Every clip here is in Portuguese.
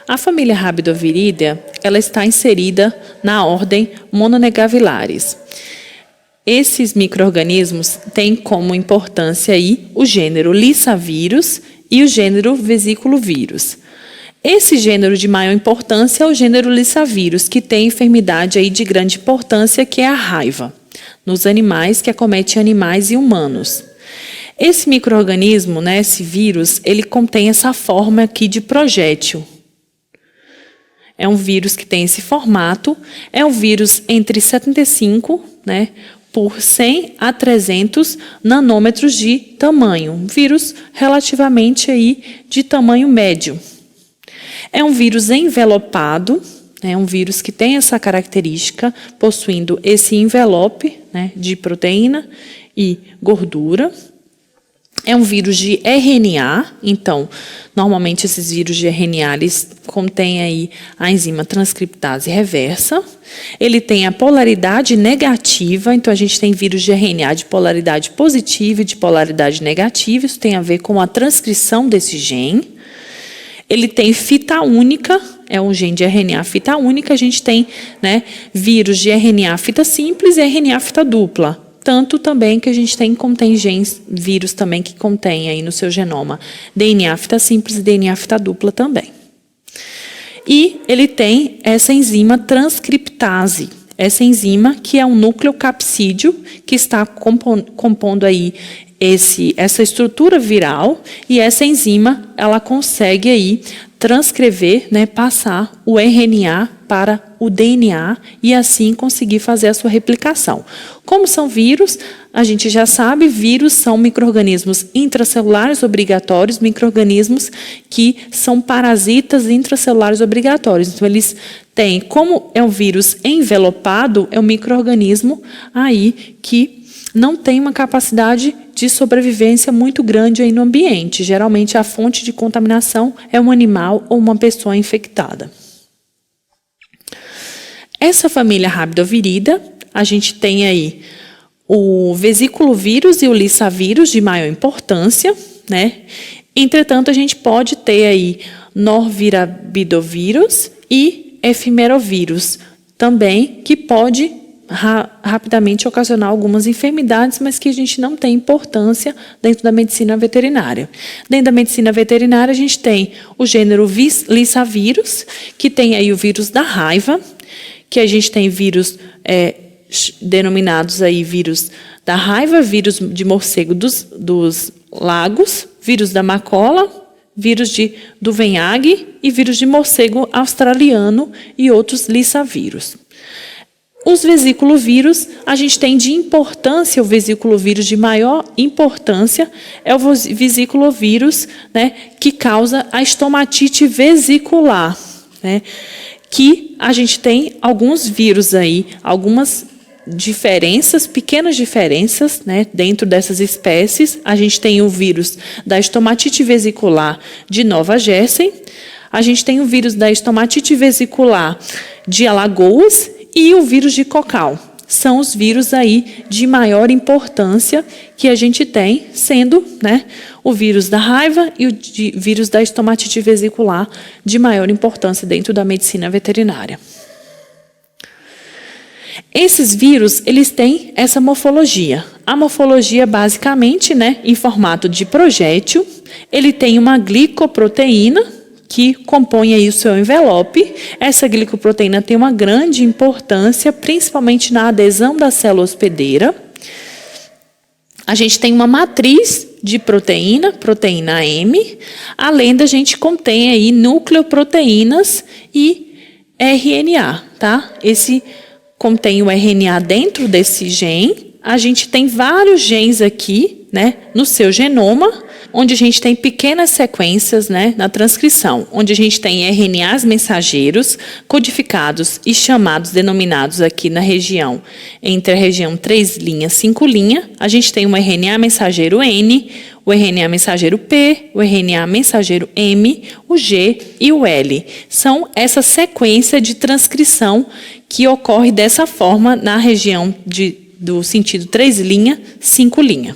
A família Rhabdoviridae, ela está inserida na ordem Mononegavilares. Esses micro-organismos têm como importância aí o gênero Lyssavirus e o gênero Vesiculovírus. Esse gênero de maior importância é o gênero Lyssavirus, que tem enfermidade aí de grande importância, que é a raiva, nos animais, que acomete animais e humanos. Esse micro-organismo, né, esse vírus, ele contém essa forma aqui de projétil. É um vírus que tem esse formato, é um vírus entre 75, né, por 100 a 300 nanômetros de tamanho. Um vírus relativamente aí de tamanho médio. É um vírus envelopado, é um vírus que tem essa característica, possuindo esse envelope, né, de proteína e gordura. É um vírus de RNA, então, normalmente esses vírus de RNA, eles contêm aí a enzima transcriptase reversa. Ele tem a polaridade negativa, então a gente tem vírus de RNA de polaridade positiva e de polaridade negativa, isso tem a ver com a transcrição desse gene. Ele tem fita única, é um gene de RNA fita única, a gente tem, né, vírus de RNA fita simples e RNA fita dupla. Tanto também que a gente contém genes, vírus também que contém aí no seu genoma DNA fita simples e DNA fita dupla também. E ele tem essa enzima transcriptase, essa enzima que é um nucleocapsídeo que está compondo aí essa estrutura viral, e essa enzima ela consegue aí transcrever, né, passar o RNA para o DNA e assim conseguir fazer a sua replicação. Como são vírus, a gente já sabe, vírus são micro-organismos intracelulares obrigatórios, micro-organismos que são parasitas intracelulares obrigatórios. Então, eles têm, como é um vírus envelopado, é um micro-organismo aí que não tem uma capacidade de sobrevivência muito grande aí no ambiente. Geralmente, a fonte de contaminação é um animal ou uma pessoa infectada. Essa família Rhabdoviridae, a gente tem aí o vesiculovírus e o lissavírus de maior importância, né? Entretanto, a gente pode ter aí norvirabidovírus e efimerovírus também, que pode rapidamente ocasionar algumas enfermidades, mas que a gente não tem importância dentro da medicina veterinária. Dentro da medicina veterinária, a gente tem o gênero Lyssavirus, que tem aí o vírus da raiva, que a gente tem vírus denominados aí vírus da raiva, vírus de morcego dos lagos, vírus da macola, vírus do venhague e vírus de morcego australiano e outros lissavírus. Os vesiculovírus, a gente tem de importância, o vesiculovírus de maior importância é o vesiculovírus, né, que causa a estomatite vesicular, né, que a gente tem alguns vírus aí, algumas diferenças, pequenas diferenças, né, dentro dessas espécies. A gente tem o vírus da estomatite vesicular de Nova Jersey, a gente tem o vírus da estomatite vesicular de Alagoas e o vírus de Cocal. São os vírus aí de maior importância que a gente tem, sendo, né, o vírus da raiva e o vírus da estomatite vesicular de maior importância dentro da medicina veterinária. Esses vírus, eles têm essa morfologia. A morfologia, basicamente, né, em formato de projétil, ele tem uma glicoproteína, que compõe aí o seu envelope. Essa glicoproteína tem uma grande importância, principalmente na adesão da célula hospedeira. A gente tem uma matriz de proteína, proteína M, além da gente contém aí nucleoproteínas e RNA, tá? Esse contém o RNA dentro desse gene. A gente tem vários genes aqui, né, no seu genoma, onde a gente tem pequenas sequências, né, na transcrição, onde a gente tem RNAs mensageiros codificados e chamados, denominados aqui na região, entre a região 3' e 5', a gente tem o RNA mensageiro N, o RNA mensageiro P, o RNA mensageiro M, o G e o L. São essa sequência de transcrição que ocorre dessa forma na região do sentido 3', 5'.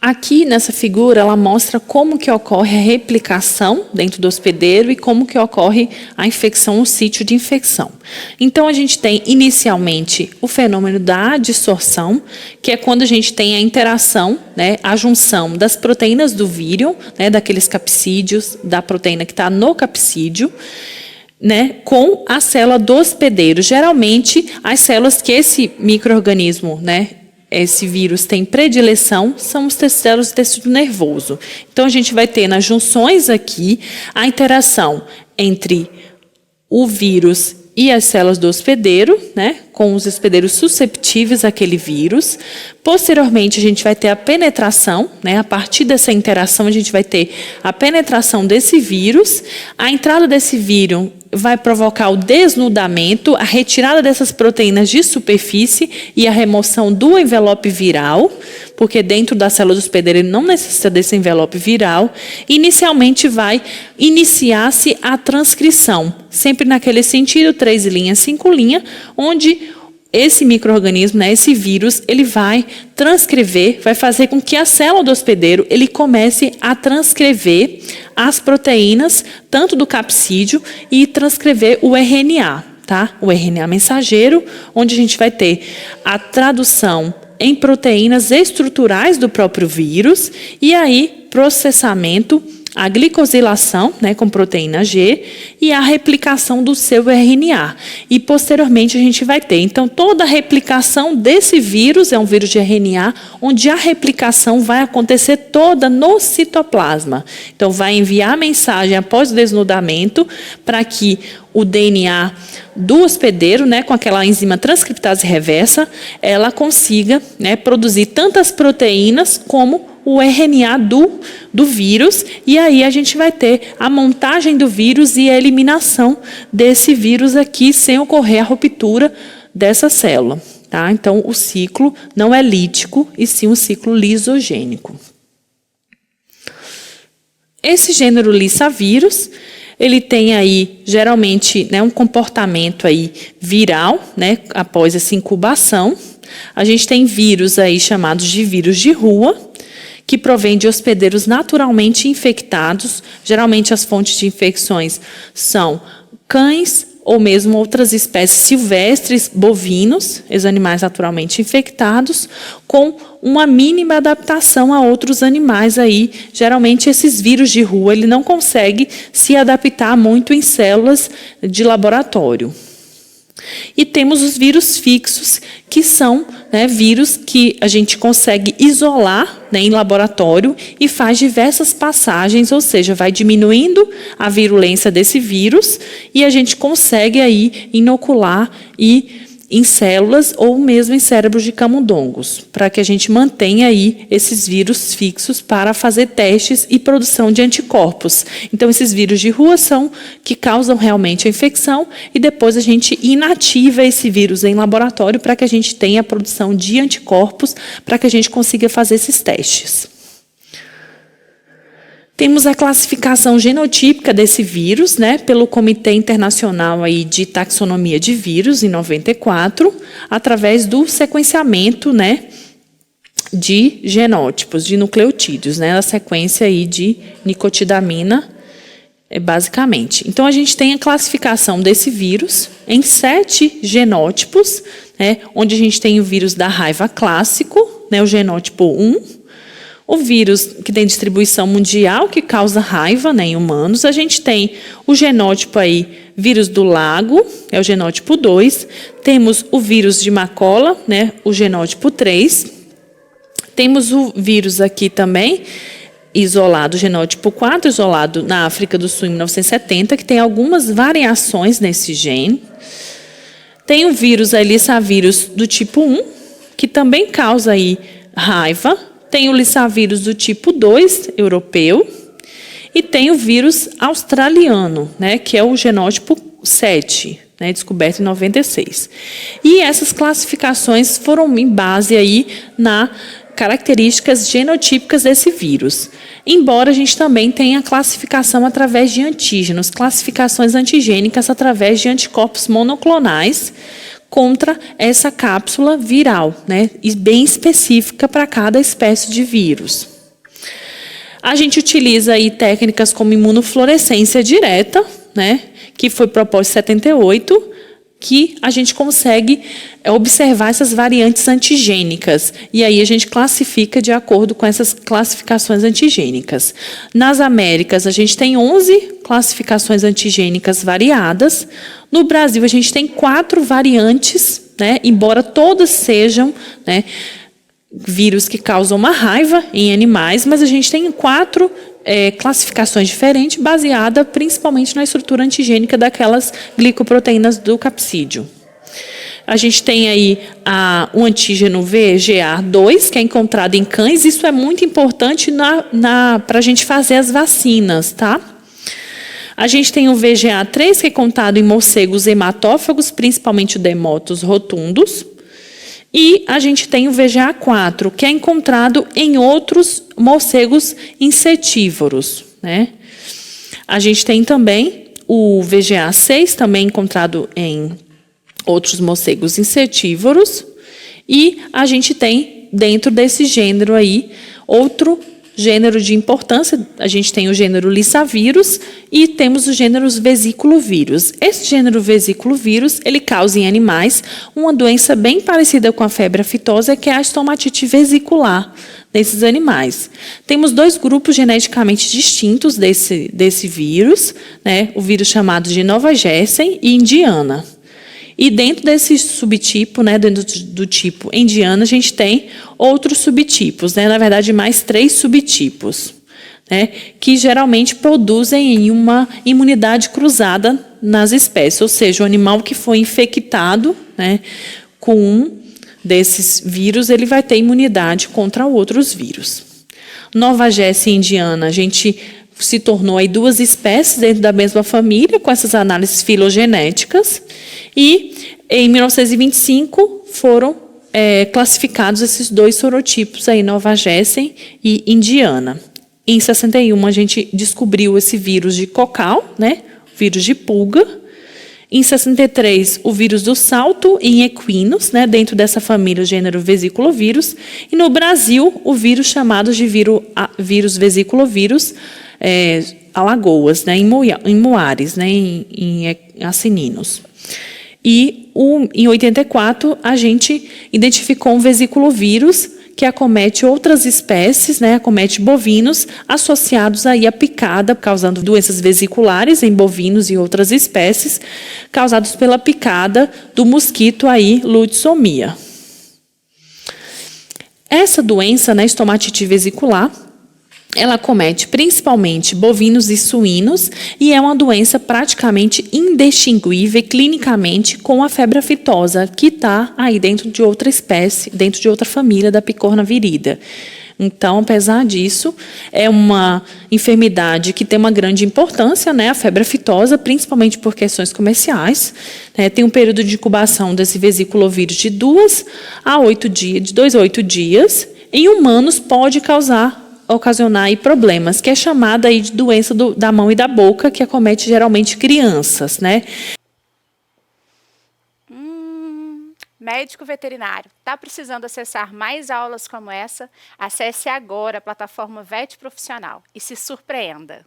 Aqui nessa figura ela mostra como que ocorre a replicação dentro do hospedeiro e como que ocorre a infecção, o sítio de infecção. Então a gente tem inicialmente o fenômeno da adsorção, que é quando a gente tem a interação, né, a junção das proteínas do vírus, né, daqueles capsídeos, da proteína que está no capsídeo, né, com a célula do hospedeiro. Geralmente as células que esse micro-organismo, né, esse vírus tem predileção, são as células do tecido nervoso. Então, a gente vai ter nas junções aqui a interação entre o vírus e as células do hospedeiro, né, com os hospedeiros susceptíveis àquele vírus. Posteriormente, a gente vai ter a penetração, né, a partir dessa interação, a gente vai ter a penetração desse vírus. A entrada desse vírus vai provocar o desnudamento, a retirada dessas proteínas de superfície e a remoção do envelope viral, porque dentro da célula do hospedeiro ele não necessita desse envelope viral. Inicialmente vai iniciar-se a transcrição, sempre naquele sentido, 3 linhas, 5 linhas, onde esse micro-organismo, né, esse vírus, ele vai transcrever, vai fazer com que a célula do hospedeiro ele comece a transcrever as proteínas, tanto do capsídeo, e transcrever o RNA, tá? O RNA mensageiro, onde a gente vai ter a tradução em proteínas estruturais do próprio vírus, e aí processamento, a glicosilação, né, com proteína G, e a replicação do seu RNA. E, posteriormente, a gente vai ter, então, toda a replicação desse vírus, é um vírus de RNA, onde a replicação vai acontecer toda no citoplasma. Então, vai enviar a mensagem após o desnudamento para que o DNA do hospedeiro, né, com aquela enzima transcriptase reversa, ela consiga, né, produzir tantas proteínas como o RNA do vírus, e aí a gente vai ter a montagem do vírus e a eliminação desse vírus aqui, sem ocorrer a ruptura dessa célula. Tá? Então, o ciclo não é lítico, e sim um ciclo lisogênico. Esse gênero Lyssavirus, ele tem aí, geralmente, né, um comportamento aí viral, né, após essa incubação. A gente tem vírus aí chamados de vírus de rua, que provém de hospedeiros naturalmente infectados. Geralmente as fontes de infecções são cães ou mesmo outras espécies silvestres, bovinos, os animais naturalmente infectados, com uma mínima adaptação a outros animais aí. Geralmente esses vírus de rua, ele não consegue se adaptar muito em células de laboratório. E temos os vírus fixos, que são, né, vírus que a gente consegue isolar, né, em laboratório e faz diversas passagens, ou seja, vai diminuindo a virulência desse vírus e a gente consegue aí inocular em células ou mesmo em cérebros de camundongos, para que a gente mantenha aí esses vírus fixos para fazer testes e produção de anticorpos. Então, esses vírus de rua são que causam realmente a infecção e depois a gente inativa esse vírus em laboratório para que a gente tenha a produção de anticorpos, para que a gente consiga fazer esses testes. Temos a classificação genotípica desse vírus, né, pelo Comitê Internacional aí de Taxonomia de Vírus, em 94, através do sequenciamento, né, de genótipos, de nucleotídeos, né, a sequência aí de nicotidamina, basicamente. Então, a gente tem a classificação desse vírus em 7 genótipos, né, onde a gente tem o vírus da raiva clássico, né, o genótipo 1, o vírus que tem distribuição mundial, que causa raiva, né, em humanos. A gente tem o genótipo aí, vírus do lago, é o genótipo 2. Temos o vírus de Macola, né, o genótipo 3. Temos o vírus aqui também, isolado, genótipo 4, isolado na África do Sul em 1970, que tem algumas variações nesse gene. Tem o vírus aí, Lyssavirus do tipo 1, que também causa aí raiva. Tem o Lyssavirus do tipo 2, europeu, e tem o vírus australiano, né, que é o genótipo 7, né, descoberto em 96. E essas classificações foram em base aí na características genotípicas desse vírus. Embora a gente também tenha classificação através de antígenos, classificações antigênicas através de anticorpos monoclonais, contra essa cápsula viral, né, e bem específica para cada espécie de vírus. A gente utiliza aí técnicas como imunofluorescência direta, né, que foi proposta em 78, que a gente consegue observar essas variantes antigênicas. E aí a gente classifica de acordo com essas classificações antigênicas. Nas Américas, a gente tem 11 classificações antigênicas variadas. No Brasil, a gente tem 4 variantes, né, embora todas sejam, né, vírus que causam uma raiva em animais, mas a gente tem 4 classificações diferentes, baseada principalmente na estrutura antigênica daquelas glicoproteínas do capsídeo. A gente tem aí o antígeno VGA2, que é encontrado em cães. Isso é muito importante para a gente fazer as vacinas, tá? A gente tem o VGA3, que é encontrado em morcegos hematófagos, principalmente o Demotos rotundos. E a gente tem o VGA4, que é encontrado em outros morcegos insetívoros, né? A gente tem também o VGA6, também encontrado em outros morcegos insetívoros. E a gente tem, dentro desse gênero aí, outro gênero de importância. A gente tem o gênero Lyssavirus e temos os gêneros vesiculovírus. Esse gênero vesiculovírus, ele causa em animais uma doença bem parecida com a febre aftosa, que é a estomatite vesicular nesses animais. Temos 2 grupos geneticamente distintos desse vírus, né? O vírus chamado de Nova Jersey e Indiana. E dentro desse subtipo, né, dentro do tipo indiano, a gente tem outros subtipos, né, na verdade, mais 3 subtipos, né, que geralmente produzem uma imunidade cruzada nas espécies, ou seja, o animal que foi infectado, né, com um desses vírus, ele vai ter imunidade contra outros vírus. Nova Jersey indiana, a gente se tornou aí 2 espécies dentro da mesma família, com essas análises filogenéticas, e em 1925 foram classificados esses 2 sorotipos, aí, Nova Jersey e Indiana. Em 61 a gente descobriu esse vírus de cocal, né, vírus de pulga. Em 63, o vírus do salto em equinos, né, dentro dessa família, o gênero vesiculovírus. E no Brasil, o vírus chamado de vírus vesiculovírus Alagoas, né, em Moares, né, em acininos. E em 84, a gente identificou um vesiculovírus que acomete outras espécies, né, acomete bovinos, associados aí à picada, causando doenças vesiculares em bovinos e outras espécies, causados pela picada do mosquito aí, Lutzomia. Essa doença, né, estomatite vesicular, ela acomete principalmente bovinos e suínos e é uma doença praticamente indistinguível clinicamente com a febre aftosa, que está aí dentro de outra espécie, dentro de outra família da picornavirida. Então, apesar disso, é uma enfermidade que tem uma grande importância, né, a febre aftosa, principalmente por questões comerciais. Né, tem um período de incubação desse vesiculovírus de 2 a 8 dias, de 2 a 8 dias. Em humanos, pode ocasionar aí problemas, que é chamada aí de doença da mão e da boca, que acomete geralmente crianças, né? Médico veterinário, está precisando acessar mais aulas como essa? Acesse agora a plataforma VET Profissional e se surpreenda!